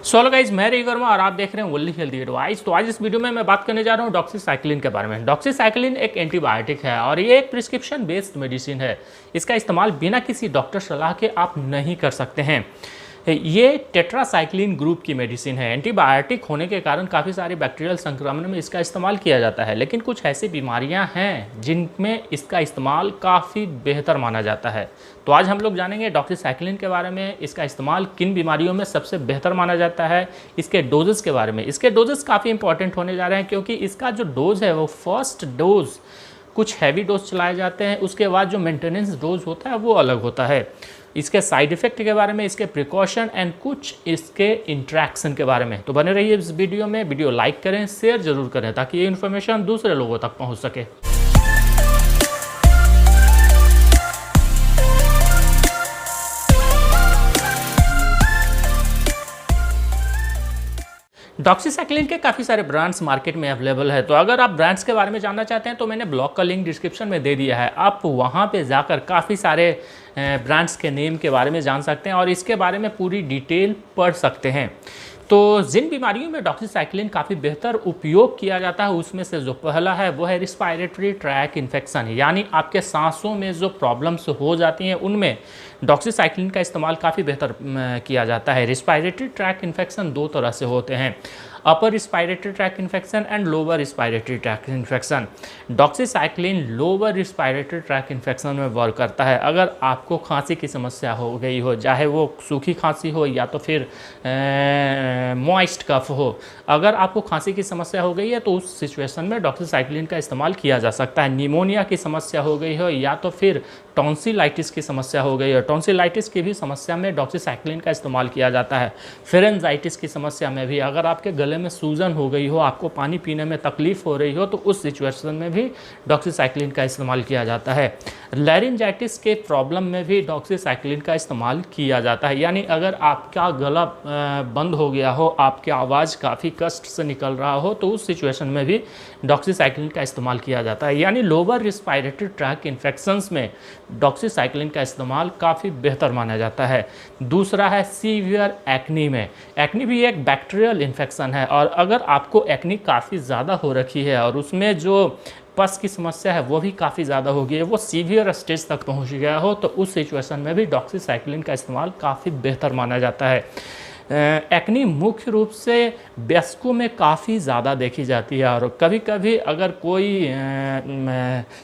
So hello guys, मैं रवि वर्मा और आप देख रहे हैं ओनली हेल्दी एडवाइस। तो आज इस वीडियो में मैं बात करने जा रहा हूं डॉक्सीसाइक्लिन के बारे में। डॉक्सीसाइक्लिन एक एंटीबायोटिक है और ये एक प्रिस्क्रिप्शन बेस्ड मेडिसिन है। इसका इस्तेमाल बिना किसी डॉक्टर सलाह के आप नहीं कर सकते हैं। ये टेट्रासाइक्लिन ग्रुप की मेडिसिन है। एंटीबायोटिक होने के कारण काफ़ी सारे बैक्टीरियल संक्रमण में इसका इस्तेमाल किया जाता है, लेकिन कुछ ऐसी बीमारियां हैं जिनमें इसका इस्तेमाल काफ़ी बेहतर माना जाता है। तो आज हम लोग जानेंगे डॉक्सीसाइक्लिन के बारे में, इसका इस्तेमाल किन बीमारियों में सबसे बेहतर माना जाता है, इसके डोजेस के बारे में। इसके डोजेस काफ़ी इंपॉर्टेंट होने जा रहे हैं क्योंकि इसका जो डोज है वो फर्स्ट डोज कुछ हैवी डोज चलाए जाते हैं, उसके बाद जो मेंटेनेंस डोज होता है वो अलग होता है। इसके साइड इफ़ेक्ट के बारे में, इसके प्रिकॉशन एंड कुछ इसके इंट्रैक्शन के बारे में। तो बने रहिए इस वीडियो में। वीडियो लाइक करें, शेयर जरूर करें ताकि ये इन्फॉर्मेशन दूसरे लोगों तक पहुंच सके। डॉक्सीसाइक्लिन के काफ़ी सारे ब्रांड्स मार्केट में अवेलेबल है। तो अगर आप ब्रांड्स के बारे में जानना चाहते हैं तो मैंने ब्लॉग का लिंक डिस्क्रिप्शन में दे दिया है। आप वहां पे जाकर काफ़ी सारे ब्रांड्स के नेम के बारे में जान सकते हैं और इसके बारे में पूरी डिटेल पढ़ सकते हैं। तो जिन बीमारियों में डॉक्सीसाइक्लिन काफ़ी बेहतर उपयोग किया जाता है उसमें से जो पहला है वो है रिस्पायरेटरी ट्रैक इन्फेक्शन, यानी आपके सांसों में जो प्रॉब्लम्स हो जाती हैं उनमें डॉक्सीसाइक्लिन का इस्तेमाल काफ़ी बेहतर किया जाता है। रिस्पायरेटरी ट्रैक इन्फेक्शन दो तरह से होते हैं, upper respiratory tract infection and lower respiratory tract infection. Doxycycline lower respiratory tract infection में वर्क करता है। अगर आपको खांसी की समस्या हो गई हो, चाहे वो सूखी खांसी हो या तो फिर मॉइस्ट कफ हो, अगर आपको खांसी की समस्या हो गई है तो उस सिचुएशन में डॉक्सीसाइक्लिन का इस्तेमाल किया जा सकता है। निमोनिया की समस्या हो गई हो या तो फिर टॉन्सिलाइटिस की समस्या हो गई है, टॉन्सिलाइटिस की भी समस्या में डॉक्सीसाइक्लिन का इस्तेमाल किया जाता है। फेरेंजाइटिस की समस्या में भी, अगर आपके गले में सूजन हो गई हो, आपको पानी पीने में तकलीफ हो रही हो, तो उस सिचुएशन में भी डॉक्सीसाइक्लिन का इस्तेमाल किया जाता है। लैरिंजाइटिस के प्रॉब्लम में भी डॉक्सीसाइक्लिन का इस्तेमाल किया जाता है, यानी अगर आपका गला बंद हो गया हो, आपकी आवाज़ काफ़ी कष्ट से निकल रहा हो, तो उस सिचुएशन में भी डॉक्सीसाइक्लिन का इस्तेमाल किया जाता है। यानी लोअर रिस्पायरेटरी ट्रैक इन्फेक्शंस में डॉक्सीसाइक्लिन का इस्तेमाल काफ़ी बेहतर माना जाता है। दूसरा है सीवियर एक्नी में। एक्नी भी एक बैक्टीरियल इन्फेक्शन है और अगर आपको एक्नी काफ़ी ज़्यादा हो रखी है और उसमें जो पस की समस्या है वो भी काफ़ी ज़्यादा हो गई है, वो सीवियर स्टेज तक पहुंच गया हो, तो उस सिचुएशन में भी डॉक्सीसाइक्लिन का इस्तेमाल काफ़ी बेहतर माना जाता है। एक्नी मुख्य रूप से वयस्कों में काफ़ी ज़्यादा देखी जाती है और कभी कभी अगर कोई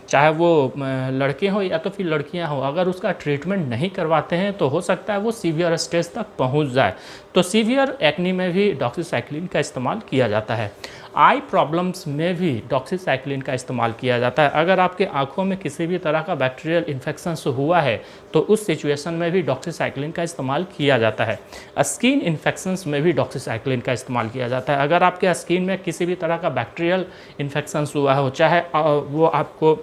चाहे वो लड़के हो या तो फिर लड़कियां हो, अगर उसका ट्रीटमेंट नहीं करवाते हैं तो हो सकता है वो सीवियर स्टेज तक पहुंच जाए। तो सीवियर एक्नी में भी डॉक्सीसाइक्लिन का इस्तेमाल किया जाता है। आई प्रॉब्लम्स में भी डॉक्सीसाइक्लिन का इस्तेमाल किया जाता है। अगर आपके आंखों में किसी भी तरह का बैक्टीरियल इन्फेक्शन हुआ है तो उस सिचुएशन में भी डॉक्सीसाइक्लिन का इस्तेमाल किया जाता है। स्किन इन्फेक्शंस में भी डॉक्सीसाइक्लिन का इस्तेमाल किया जाता है। अगर आपके स्किन में किसी भी तरह का बैक्टीरियल इन्फेक्शन हुआ हो, चाहे वो आपको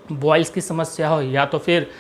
बॉयल्स की समस्या हो या तो फिर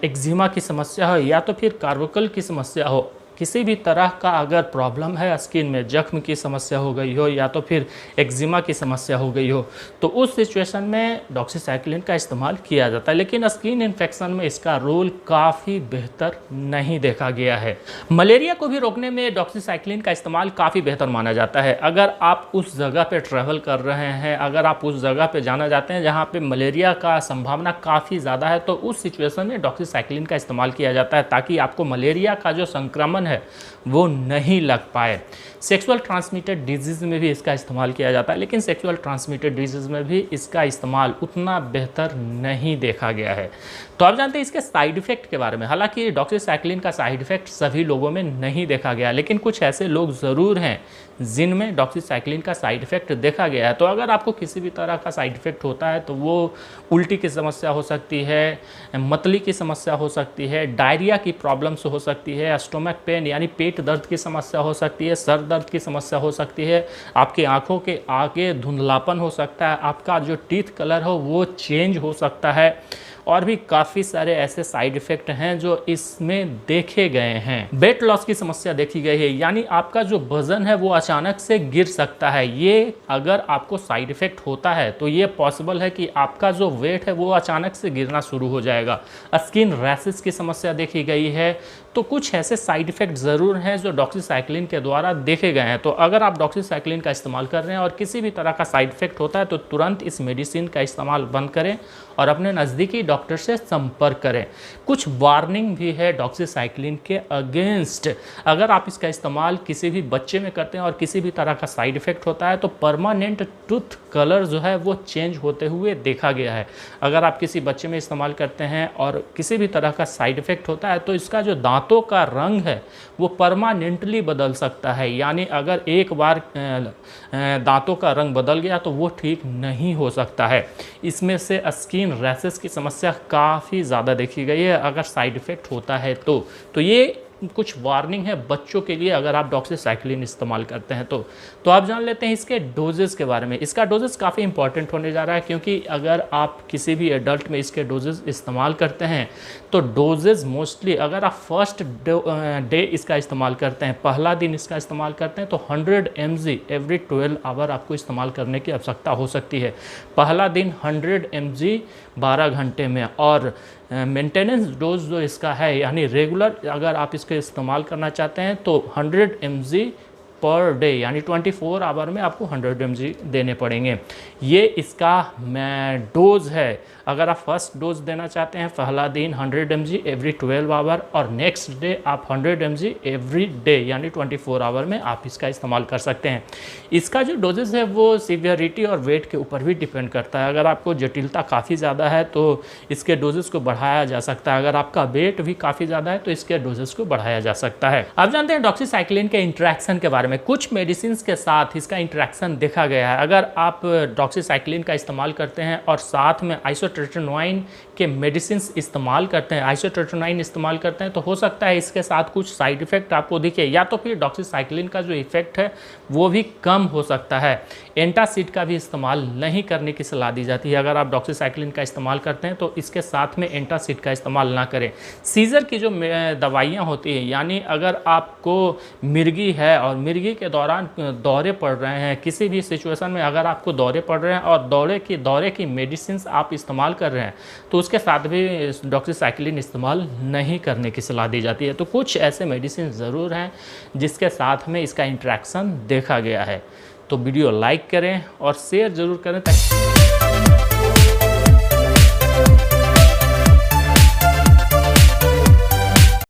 एक्जिमा की समस्या हो या तो फिर कार्बोकल की समस्या हो, किसी भी तरह का अगर प्रॉब्लम है स्किन में, जख्म की समस्या हो गई हो या तो फिर एक्जिमा की समस्या हो गई हो, तो उस सिचुएशन में डॉक्सीसाइक्लिन का इस्तेमाल किया जाता है। लेकिन स्किन इन्फेक्शन में इसका रोल काफ़ी बेहतर नहीं देखा गया है। मलेरिया को भी रोकने में डॉक्सीसाइक्लिन का इस्तेमाल काफ़ी बेहतर माना जाता है। अगर आप उस जगह पर ट्रैवल कर रहे हैं, अगर आप उस जगह पर जाना चाहते हैं जहाँ पर मलेरिया का संभावना काफ़ी ज़्यादा है, तो उस सिचुएशन में डॉक्सीसाइक्लिन का इस्तेमाल किया जाता है ताकि आपको मलेरिया का जो संक्रमण है वो नहीं लग पाए। सेक्सुअल ट्रांसमिटेड डिजीज़ में भी इसका इस्तेमाल किया जाता है, लेकिन सेक्सुअल ट्रांसमिटेड डिजीज़ में भी इसका इस्तेमाल उतना बेहतर नहीं देखा गया है। तो आप जानते हैं इसके साइड इफ़ेक्ट के बारे में। हालांकि डॉक्सीसाइक्लिन का साइड इफ़ेक्ट सभी लोगों में नहीं देखा गया, लेकिन कुछ ऐसे लोग ज़रूर हैं जिनमें डॉक्सीसाइक्लिन का साइड इफ़ेक्ट देखा गया है। तो अगर आपको किसी भी तरह का साइड इफ़ेक्ट होता है तो वो उल्टी की समस्या हो सकती है, मतली की समस्या हो सकती है, डायरिया की प्रॉब्लम्स हो सकती है, स्टोमक पेन यानी पेट दर्द की समस्या हो सकती है, सर दर्द की समस्या हो सकती है, आपकी आंखों के आगे धुंधलापन हो सकता है, आपका जो टीथ कलर हो वो चेंज हो सकता है, और भी काफ़ी सारे ऐसे साइड इफ़ेक्ट हैं जो इसमें देखे गए हैं। वेट लॉस की समस्या देखी गई है, यानी आपका जो वज़न है वो अचानक से गिर सकता है। ये अगर आपको साइड इफ़ेक्ट होता है तो ये पॉसिबल है कि आपका जो वेट है वो अचानक से गिरना शुरू हो जाएगा। स्किन रैशेस की समस्या देखी गई है। तो कुछ ऐसे साइड इफ़ेक्ट ज़रूर हैं जो डॉक्सीसाइक्लिन के द्वारा देखे गए हैं। तो अगर आप डॉक्सीसाइक्लिन का इस्तेमाल कर रहे हैं और किसी भी तरह का साइड इफ़ेक्ट होता है तो तुरंत इस मेडिसिन का इस्तेमाल बंद करें और अपने नज़दीकी डॉक्टर से संपर्क करें। कुछ वार्निंग भी है डॉक्सीसाइक्लिन के अगेंस्ट। अगर आप इसका इस्तेमाल किसी भी बच्चे में करते हैं और किसी भी तरह का साइड इफ़ेक्ट होता है तो परमानेंट टूथ कलर जो है वो चेंज होते हुए देखा गया है। अगर आप किसी बच्चे में इस्तेमाल करते हैं और किसी भी तरह का साइड इफ़ेक्ट होता है तो इसका जो दांतों का रंग है वो परमानेंटली बदल सकता है। यानी अगर एक बार दांतों का रंग बदल गया तो वो ठीक नहीं हो सकता है। इसमें से स्किन रैशेस की समस्या काफ़ी ज़्यादा देखी गई है अगर साइड इफ़ेक्ट होता है तो ये कुछ वार्निंग है बच्चों के लिए अगर आप डॉक्सीसाइक्लिन इस्तेमाल करते हैं तो आप जान लेते हैं इसके डोजेस के बारे में। इसका डोजेस काफ़ी इंपॉर्टेंट होने जा रहा है, क्योंकि अगर आप किसी भी एडल्ट में इसके डोजेस इस्तेमाल करते हैं तो डोजेस मोस्टली अगर आप फर्स्ट डे इसका इस्तेमाल करते हैं, पहला दिन इसका इस्तेमाल करते हैं तो 100 mg एवरी 12 आवर आपको इस्तेमाल करने की आवश्यकता हो सकती है। पहला दिन 100 mg 12 घंटे में, और मेंटेनेंस डोज जो इसका है यानी रेगुलर अगर आप इसका इस्तेमाल करना चाहते हैं तो 100 mg पर डे यानी 24 आवर में आपको 100 mg देने पड़ेंगे। ये इसका डोज है। अगर आप फर्स्ट डोज देना चाहते हैं पहला दिन 100 mg एवरी 12 आवर और नेक्स्ट डे आप 100 mg एवरी डे यानी 24 आवर में आप इसका इस्तेमाल कर सकते हैं। इसका जो डोजेस है वो सीवियरिटी और वेट के ऊपर भी डिपेंड करता है। अगर आपको जटिलता काफ़ी ज़्यादा है तो इसके डोजेस को बढ़ाया जा सकता है। अगर आपका वेट भी काफ़ी ज़्यादा है तो इसके डोजेस को बढ़ाया जा सकता है। आप जानते हैं डॉक्सीसाइक्लिन के इंटरेक्शन के बारे में। कुछ मेडिसिन के साथ इसका इंटरेक्शन देखा गया है। अगर आप डॉक्सीसाइक्लिन का इस्तेमाल करते हैं और साथ में आइसोट्रेटिनोइन के मेडिसिन इस्तेमाल करते हैं, आइसोट्रेटिनोइन इस्तेमाल करते हैं तो हो सकता है इसके साथ कुछ साइड इफ़ेक्ट आपको दिखे, या तो फिर डॉक्सीसाइक्लिन का जो इफ़ेक्ट है वो भी कम हो सकता है। एंटासिड का भी इस्तेमाल नहीं करने की सलाह दी जाती है। अगर आप डॉक्सीसाइक्लिन का इस्तेमाल करते हैं तो इसके साथ में एंटासिड का इस्तेमाल ना करें। सीजर की जो दवाइयाँ होती हैं, यानी अगर आपको मिर्गी है और मिर्गी के दौरान दौरे पड़ रहे हैं, किसी भी सिचुएशन में अगर आपको दौरे पड़ रहे हैं और दौरे की मेडिसिन आप इस्तेमाल कर रहे हैं तो उसके साथ भी डॉक्सीसाइक्लिन इस्तेमाल नहीं करने की सलाह दी जाती है। तो कुछ ऐसे मेडिसिन ज़रूर हैं जिसके साथ में इसका इंटरेक्शन देखा गया है। तो वीडियो लाइक करें और शेयर ज़रूर करें ताकि